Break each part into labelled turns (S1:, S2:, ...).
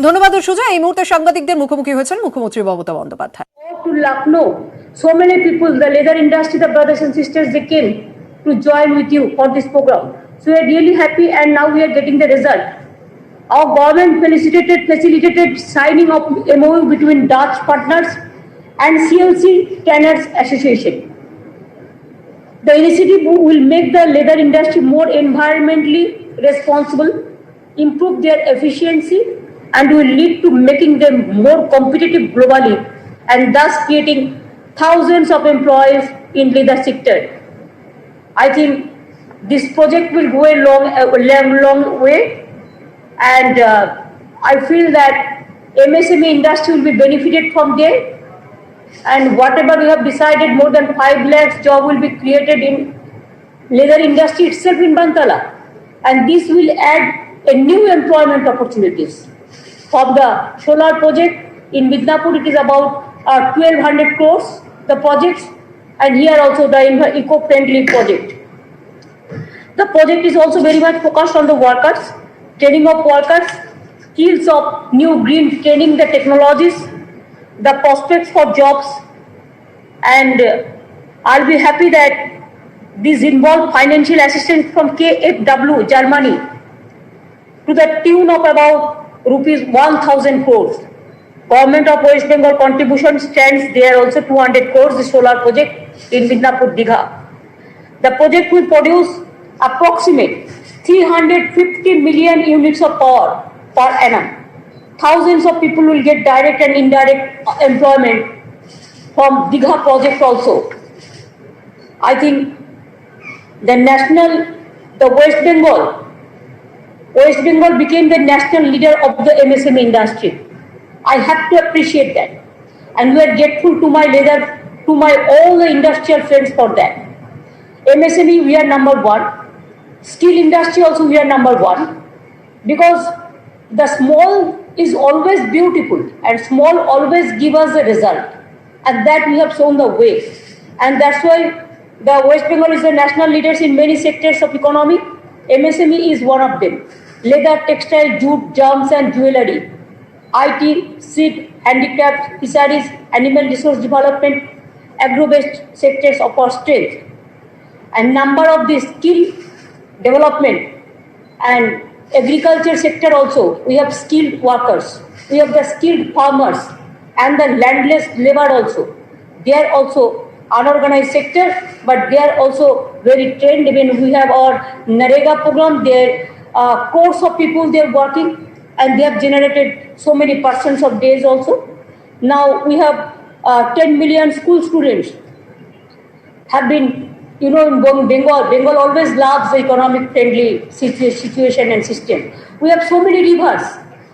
S1: ধন্যবাদ সুজা। এই মুহূর্তে সাংবাদিকদের মুখোমুখি হয়েছেন মুখ্যমন্ত্রী Mamata Bandyopadhyay.
S2: To Lucknow, so many people, the leather industry, the brothers and sisters, they came to join with you for this program. So we are really happy, and now we are getting the result. Our government facilitated signing of MOU between Dutch partners and CLC Tanners Association. The initiative will make the leather industry more environmentally responsible, improve their efficiency, and will lead to making them more competitive globally, and thus creating thousands of employees in leather sector. I think this project will go a long way, and I feel that MSME industry will be benefited from there, and whatever we have decided, more than 5 lakhs job will be created in leather industry itself in Bangla, and this will add a new employment opportunities. From the solar project in Midnapur, it is about 1200 crores, the projects, and here also the eco-friendly project. The project is also very much focused on the workers, training of workers, skills of new green training, the technologies, the prospects for jobs, and I'll be happy that this involved financial assistance from KfW, Germany, to the tune of about rupees 1000 crores. Government of West Bengal contribution stands there also 200 crores, the solar project in Midnapur, Digha. The project will produce approximate 350 million units of power per annum. Thousands of people will get direct and indirect employment from Digha project also. I think the West Bengal became the national leader of the MSME industry. I have to appreciate that, and we are grateful to all the industrial friends for that. MSME, we are number one. Steel industry also we are number one, because the small is always beautiful, and small always give us the result, and that we have shown the way, and that's why the West Bengal is the national leaders in many sectors of economy. MSME is one of them. Leather, textile, jute, germs and jewelry, IT, seed, handicrafts, fisheries, animal resource development, agro-based sectors of our strength. And number of the skill development and agriculture sector also, we have skilled workers, we have the skilled farmers and the landless labor also. They are also unorganized sector, but they are also very trained. Even we have our Narega program, their course of people they are working, and they have generated so many persons of days also. Now we have 10 million school students have been, in Bengal always loves the economic friendly situation and system. We have so many rivers,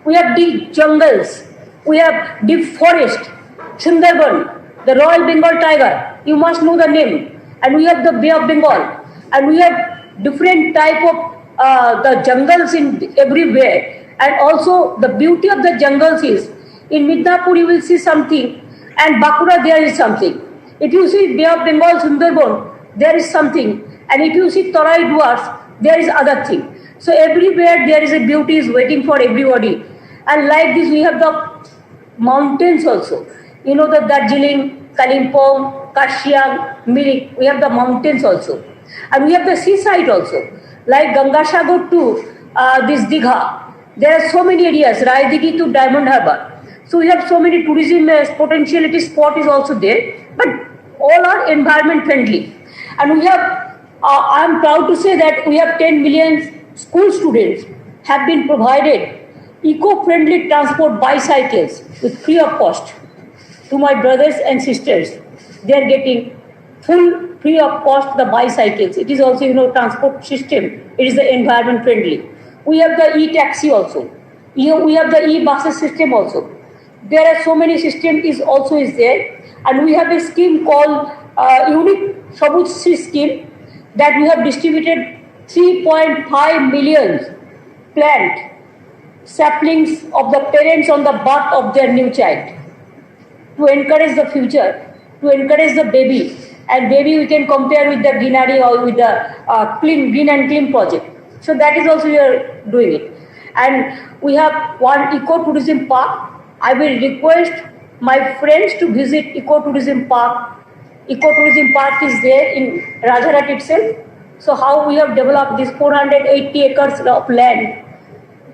S2: we have deep jungles, we have deep forest, Sundarban, the Royal Bengal tiger, you must know the name, and we have the Bay of Bengal, and we have different type of the jungles in everywhere. And also the beauty of the jungles is, in Midnapur you will see something, and Bakura there is something. If you see Bay of Bengal, Sundarban, there is something, and if you see Tarai Dwars, there is other thing. So everywhere there is a beauty is waiting for everybody. And like this we have the mountains also. You know, the Darjeeling, Kalimpong, Kashiang, Mirik, we have the mountains also. And we have the seaside also, like Gangasagar to this Digha. There are so many areas, Raidigi to Diamond Harbour. So we have so many tourism potentiality spot is also there, but all are environment friendly. And we have, I am proud to say that we have 10 million school students have been provided eco-friendly transport bicycles with free of cost to my brothers and sisters. They are getting full free of cost the bicycles. It is also, transport system. It is the environment friendly. We have the e-taxi also. We have the e-buses system also. There are so many systems is there, and we have a scheme called Unique Sabuj scheme that we have distributed 3.5 million plant saplings of the parents on the birth of their new child, to encourage the future, to encourage the baby. And baby we can compare with the greenery or with the green and clean project. So that is also we are doing it. And we have one ecotourism park. I will request my friends to visit ecotourism park. Ecotourism park is there in Rajarat itself. So how we have developed this 480 acres of land.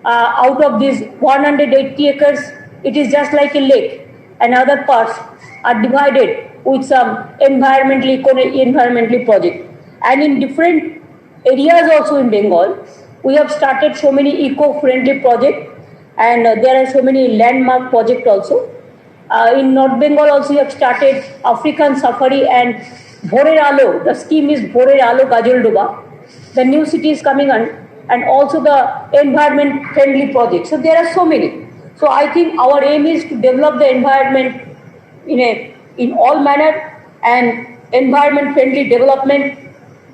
S2: Out of these 180 acres, it is just like a lake, and other parts are divided with some environmentally project. And in different areas also in Bengal, we have started so many eco-friendly projects, and there are so many landmark projects also. In North Bengal also we have started African Safari and Bhorer Alo. The scheme is Bhorer Alo Gajoldoba. The new city is coming on, and also the environment friendly projects. So there are so many. So I think our aim is to develop the environment in all manner, and environment friendly development.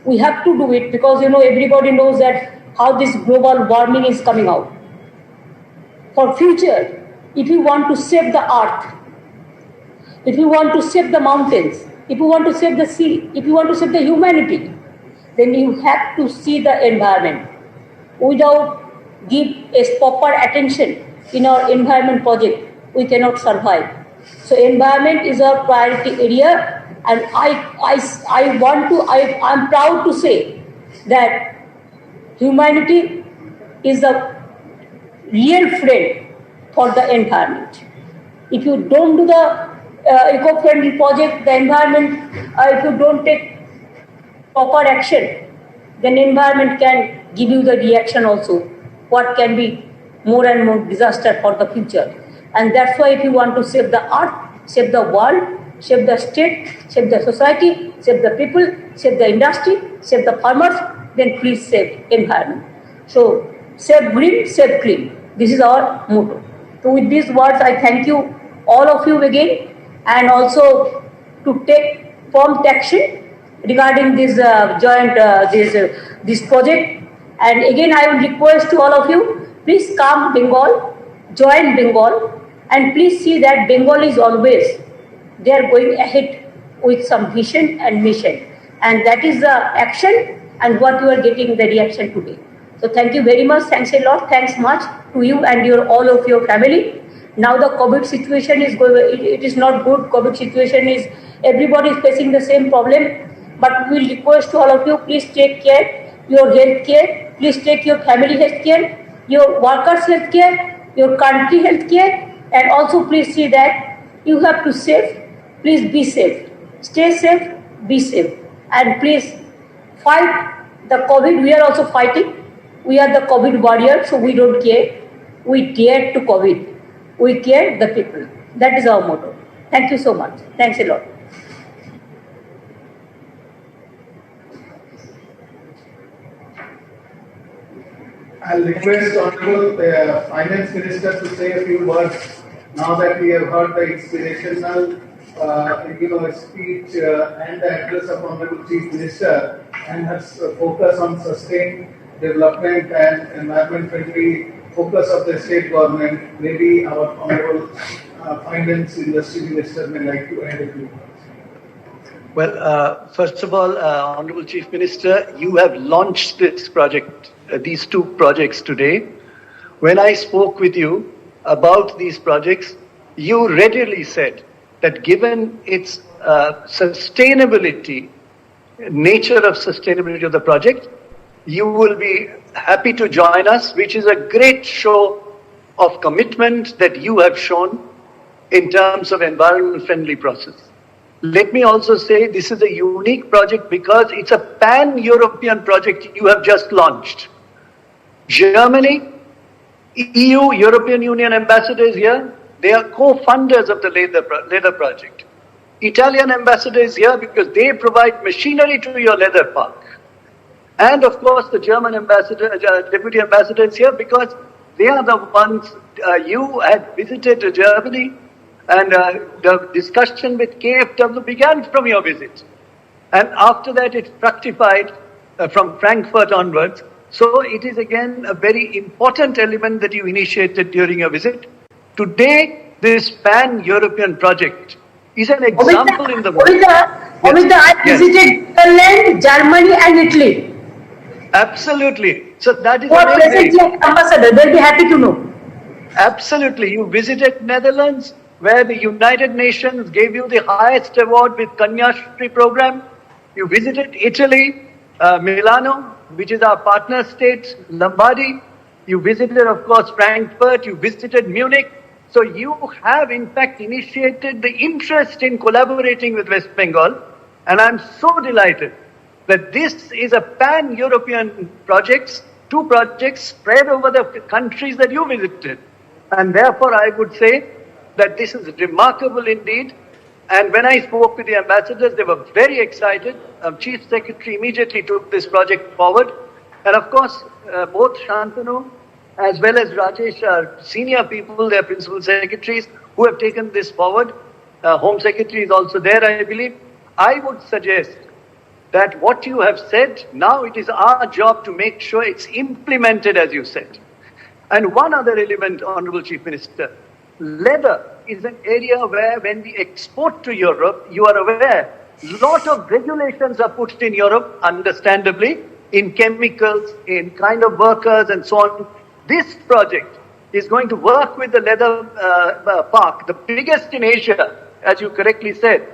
S2: We have to do it because everybody knows that how this global warming is coming out. For future, if you want to save the earth, if you want to save the mountains, if you want to save the sea, if you want to save the humanity, then you have to see the environment. Without give a proper attention in our environment project, we cannot survive. So environment is our priority area, and I'm proud to say that humanity is a real friend for the environment. If you don't do the eco-friendly project, the environment, if you don't take proper action, then environment can give you the reaction also, what can be more and more disaster for the future. And that's why if you want to save the earth, save the world, save the state, save the society, save the people, save the industry, save the farmers, then please save environment. So save green, save clean. This is our motto. So with these words, I thank you, all of you again, and also to take prompt action regarding this this project. And again, I would request to all of you, please come Bengal, join Bengal, and please see that Bengal is always, they are going ahead with some vision and mission. And that is the action and what you are getting the reaction today. So thank you very much. Thanks a lot. Thanks much to you and all of your family. Now the COVID situation is going, it is not good. COVID situation is, everybody is facing the same problem. But we will request to all of you, please take care, your health care, please take your family health care, your workers health care, your country health care, and also please see that you have to save, please be safe, stay safe, be safe, and please fight the COVID. We are also fighting, we are the COVID warriors, so we don't care, we dare to COVID, we care the people. That is our motto. Thank you so much. Thanks a lot.
S3: I'll request Honorable Finance Minister to say a few words now that we have heard the inspirational speech and the address of Honorable Chief Minister, and her focus on sustained development and environment-friendly focus of the state government. Maybe our Honorable Finance Industry Minister may like to add a few words.
S4: Well, first of all, Honorable Chief Minister, you have launched this project, these two projects today. When I spoke with you about these projects, you readily said that given its sustainability, nature of sustainability of the project, you will be happy to join us, which is a great show of commitment that you have shown in terms of environment-friendly process. Let me also say this is a unique project because it's a pan-European project you have just launched. Germany, EU, European Union ambassadors here, they are co-funders of the leather project. Italian ambassadors here because they provide machinery to your leather park. And of course the German ambassador, deputy ambassadors here because they are the ones, you had visited Germany, and the discussion with KfW began from your visit. And after that, it fructified from Frankfurt onwards. So it is again a very important element that you initiated during your visit. Today, this pan-European project is an example in the world.
S2: I visited Finland, Germany and Italy.
S4: Absolutely. So that is
S2: Who are present
S4: amazing.
S2: here, Ambassador, they'll be happy to know.
S4: Absolutely. You visited Netherlands, where the United Nations gave you the highest award with Kanyashri program. You visited Italy, Milano, which is our partner state, Lombardy. You visited, of course, Frankfurt. You visited Munich. So you have, in fact, initiated the interest in collaborating with West Bengal. And I'm so delighted that this is a pan-European project, two projects spread over the countries that you visited. And therefore, I would say that this is remarkable indeed. And when I spoke with the ambassadors, they were very excited. Chief Secretary immediately took this project forward. And of course, both Shantanu as well as Rajesh are senior people, they are principal secretaries who have taken this forward. Home Secretary is also there, I believe. I would suggest that what you have said, now it is our job to make sure it's implemented as you said. And one other element, Honorable Chief Minister, leather is an area where when we export to Europe, you are aware, lot of regulations are put in Europe, understandably, in chemicals, in kind of workers and so on. This project is going to work with the leather park, the biggest in Asia, as you correctly said,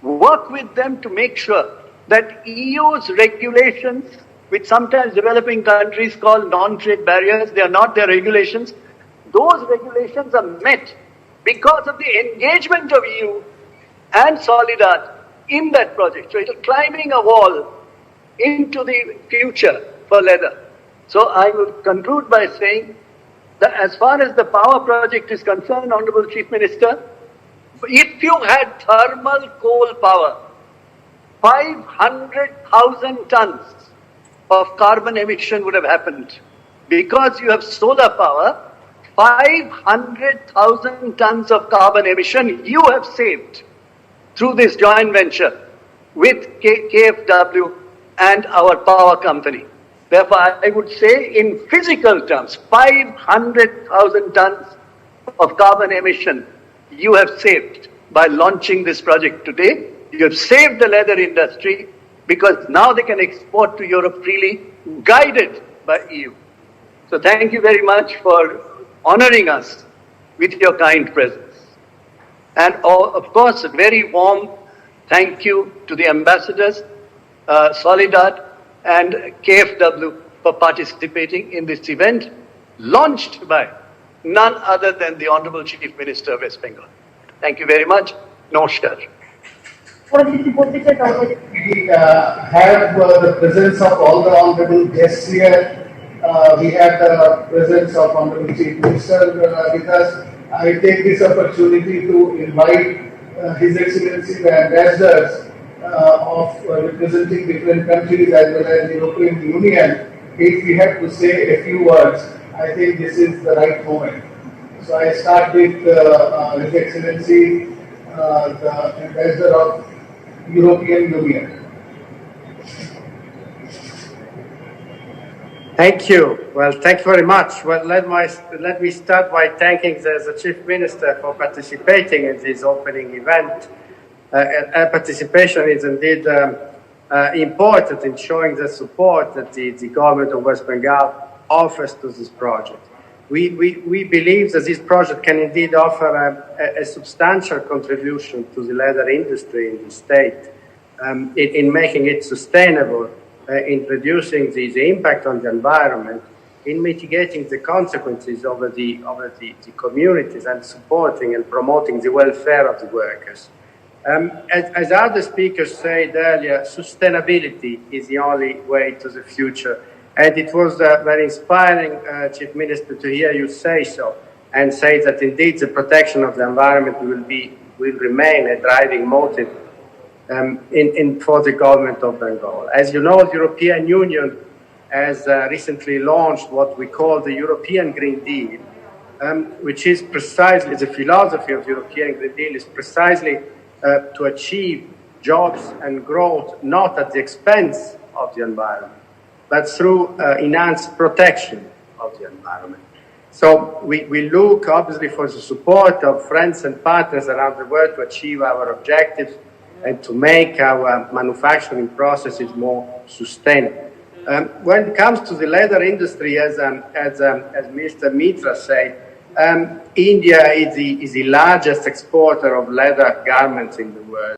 S4: work with them to make sure that EU's regulations, which sometimes developing countries call non-trade barriers, they are not their regulations. Those regulations are met because of the engagement of EU and Solidar in that project. So it is climbing a wall into the future for leather. So I will conclude by saying that as far as the power project is concerned, Honorable Chief Minister, if you had thermal coal power, 500,000 tons of carbon emission would have happened. Because you have solar power, 500,000 tons of carbon emission you have saved through this joint venture with KfW and our power company. Therefore, I would say in physical terms, 500,000 tons of carbon emission you have saved by launching this project today. You have saved the leather industry because now they can export to Europe freely, guided by EU. So thank you very much for honoring us with your kind presence. And of course, a very warm thank you to the ambassadors, Solidar and KfW for participating in this event, launched by none other than the Honorable Chief Minister of West Bengal. Thank you very much. Namaskar.
S3: We have the presence of all the honorable guests here. We have the presence of Honorable Chief Minister with us. I take this opportunity to invite His Excellency the ambassadors of representing different countries as well as the European Union. If we have to say a few words, I think this is the right moment. So I start with His Excellency, the ambassador of European Union.
S5: Thank you. Well, thank you very much. Well, let me start by thanking the Chief Minister for participating in this opening event. Participation is indeed important in showing the support that the government of West Bengal offers to this project. We believe that this project can indeed offer a substantial contribution to the leather industry in the state, in making it sustainable, in reducing the impact on the environment, in mitigating the consequences over the communities, and supporting and promoting the welfare of the workers. As other speakers said earlier, sustainability is the only way to the future. And it was very inspiring, Chief Minister, to hear you say so, and say that indeed the protection of the environment will remain a driving motive for the government of Bengal. As you know, the European Union has recently launched what we call the European Green Deal, which is precisely, the philosophy of the European Green Deal is precisely to achieve jobs and growth not at the expense of the environment, but through enhanced protection of the environment. So we look obviously for the support of friends and partners around the world to achieve our objectives and to make our manufacturing processes more sustainable. When it comes to the leather industry, as Mr. Mitra said, India is the largest exporter of leather garments in the world.